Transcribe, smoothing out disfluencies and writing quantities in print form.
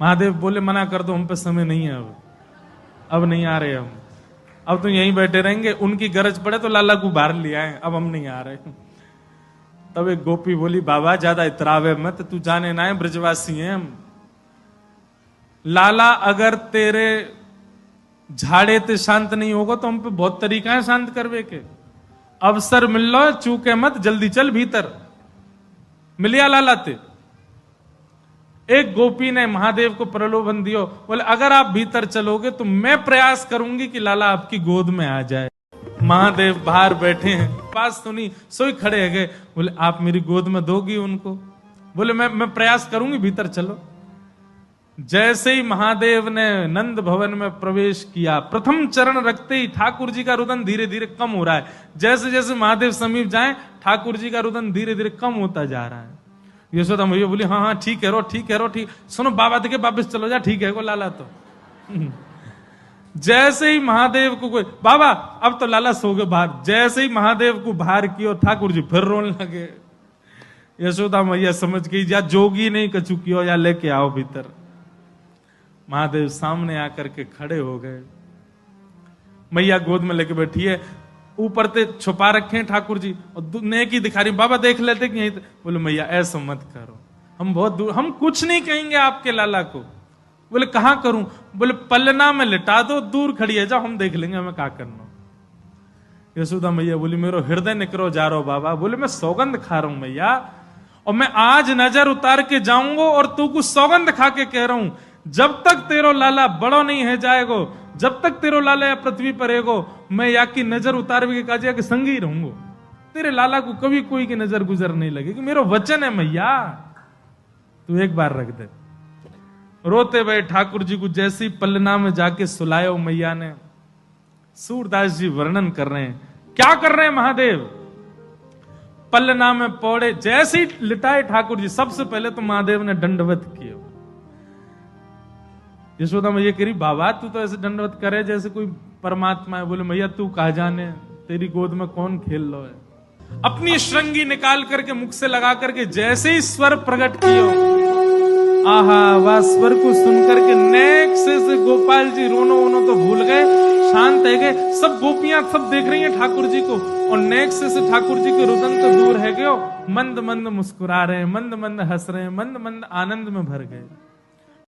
महादेव बोले मना कर दो, हम पे समय नहीं है, अब नहीं आ रहे हम, अब तो यहीं बैठे रहेंगे, उनकी गरज पड़े तो लाला को बाहर ले आए, अब हम नहीं आ रहे। तब एक गोपी बोली बाबा ज्यादा इतरावे मत, तू जाने ना है ब्रजवासी हैं हम। लाला अगर तेरे झाड़े ते शांत नहीं होगा तो हम पे बहुत तरीका है शांत करवे के। अवसर मिल लो, चूके मत, जल्दी चल भीतर। मिलिया लाला ते। एक गोपी ने महादेव को प्रलोभन दियो, बोले अगर आप भीतर चलोगे तो मैं प्रयास करूंगी कि लाला आपकी गोद में आ जाए। महादेव बाहर बैठे हैं, पास सुनी, सोई खड़े है गए, बोले आप मेरी गोद में दोगी उनको? बोले मैं प्रयास करूंगी, भीतर चलो। जैसे ही महादेव ने नंद भवन में प्रवेश किया, प्रथम चरण रखते ही ठाकुर जी का रुदन धीरे धीरे कम हो रहा है। जैसे जैसे महादेव समीप जाए, ठाकुर जी का रुदन धीरे धीरे कम होता जा रहा है। यशोदा मैया बोली हाँ हाँ ठीक है रो, ठीक है रो, ठीक। सुनो बाबा देखे वापिस चलो जा, ठीक है को लाला तो। जैसे ही महादेव को कोई बाबा अब तो लाला सो गए बाहर, जैसे ही महादेव को बाहर किया ठाकुर जी फिर रोने लगे। यशोदा मैया समझ गई या जोगी नहीं कछु कियो, या लेके आओ भीतर। महादेव सामने आकर के खड़े हो गए, मैया गोद में लेके बैठी है, ऊपर ते छुपा रखे हैं ठाकुर जी, और नेकी दिखा रही, बाबा देख लेते कि यहीं। बोले मैया ऐसा मत करो, हम बहुत दूर, हम कुछ नहीं कहेंगे आपके लाला को। बोले कहां करूं? बोले पलना में लिटा दो, दूर खड़ी है, जाओ हम देख लेंगे हमें क्या करना। यशोदा मैया बोली मेरो हृदय निकरो जा रहा हो बाबा। बोले मैं सौगंध खा रहा हूं मैया, और मैं आज नजर उतार के जाऊंगा, और तू कुछ सौगंध खा के कह रहा हूं, जब तक तेरो लाला बड़ो नहीं है जाएगो, जब तक तेरो लाला या पृथ्वी पर रहेगो, मैं या की नजर उतार के काजिया के संग ही रहूंगो। तेरे लाला को कभी कोई की नजर गुजर नहीं लगेगी, मेरा वचन है मैया, तू एक बार रख दे। रोते हुए ठाकुर जी को जैसे ही पलना में जाके सुलायो मैया ने। सूरदास जी वर्णन कर रहे हैं, क्या कर रहे हैं महादेव? पलना में पौड़े, जैसे ही लिटाए ठाकुर जी, सबसे पहले तो महादेव ने दंडवत किया। यशोदा मैया कह रही बाबा तू तो ऐसे दंडवत करे जैसे कोई परमात्मा है। बोले मैया तू कहा जाने, तेरी गोद में कौन खेल लो है। अपनी श्रृंगी निकाल करके मुख से लगा करके जैसे ही स्वर प्रकट कियो, आहा वह स्वर को सुनकर के नेक से गोपाल जी रोनो वोनो तो भूल गए, शांत है गए। सब गोपियां सब देख रही हैं ठाकुर जी को, और नेक से ठाकुर जी के रुदन तो दूर है गए, मंद मंद मुस्कुरा रहे हैं, मंद मंद हंस रहे हैं, मंद मंद आनंद में भर गए।